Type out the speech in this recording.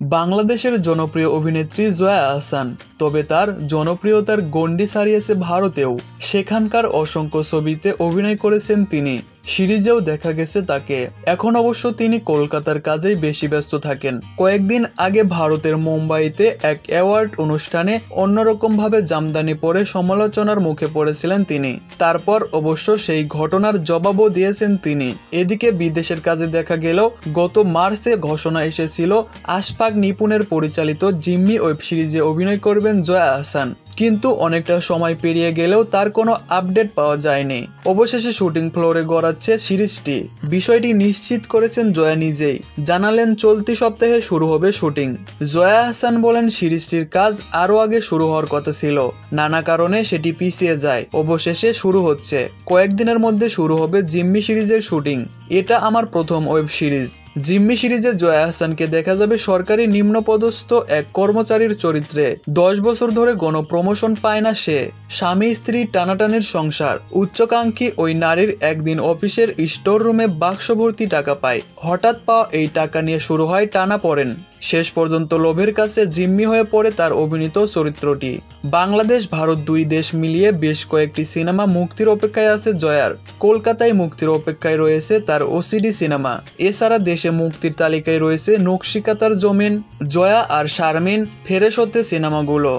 বাংলাদেশের জনপ্রিয় অভিনেত্রী জয়া আহসান, তবে তার জনপ্রিয়তার গণ্ডি ছাড়িয়েছে ভারতেও। সেখানকার অসংখ্য ছবিতে অভিনয় করেছেন তিনি, সিরিজেও দেখা গেছে তাকে। এখন অবশ্য তিনি কলকাতার কাজেই বেশি ব্যস্ত থাকেন। কয়েকদিন আগে ভারতের মুম্বাইতে এক অ্যাওয়ার্ড অনুষ্ঠানে অন্যরকমভাবে জামদানি পরে সমালোচনার মুখে পড়েছিলেন তিনি। তারপর অবশ্য সেই ঘটনার জবাবও দিয়েছেন তিনি। এদিকে বিদেশের কাজে দেখা গেলেও গত মার্চে ঘোষণা এসেছিল আশফাক নিপুণের পরিচালিত জিম্মি ওয়েব সিরিজে অভিনয় করবেন জয়া আহসান, কিন্তু অনেকটা সময় পেরিয়ে গেলেও তার কোনো আপডেট পাওয়া যায়নি। অবশেষে শুটিং ফ্লোরে গড়াচ্ছে সিরিজটি। বিষয়টি নিশ্চিত করেছেন জয়া নিজেই, জানালেন চলতি সপ্তাহে শুরু হবে শুটিং। জয়া আহসান বলেন সিরিজটির কাজ আরও আগে শুরু হওয়ার কথা ছিল, নানা কারণে সেটি পিছিয়ে যায়। অবশেষে শুরু হচ্ছে, কয়েকদিনের মধ্যে শুরু হবে জিম্মি সিরিজের শুটিং। এটা আমার প্রথম ওয়েব সিরিজ। জিম্মি সিরিজে জয়া আহসানকে দেখা যাবে সরকারি নিম্নপদস্থ এক কর্মচারীর চরিত্রে। 10 বছর ধরে কোনো প্রমোশন পায় না সে। স্বামী স্ত্রী টানাটানির সংসার। উচ্চাকাঙ্ক্ষী ওই নারীর একদিন অফিসের স্টোর রুমে বাক্স ভর্তি টাকা পায়। হঠাৎ পাওয়া এই টাকা নিয়ে শুরু হয় টানাপোড়েন। শেষ পর্যন্ত লোভের কাছে জিম্মি হয়ে পড়ে তার অভিনীত চরিত্রটি। বাংলাদেশ ভারত দুই দেশ মিলিয়ে বেশ কয়েকটি সিনেমা মুক্তির অপেক্ষায় আছে জয়ার। কলকাতায় মুক্তির অপেক্ষায় রয়েছে তার ওসিডি সিনেমা। এছাড়া দেশে মুক্তির তালিকায় রয়েছে নকশিকাতার জমিন, জয়া আর শারমিন, ফেরেশ হতে সিনেমাগুলো।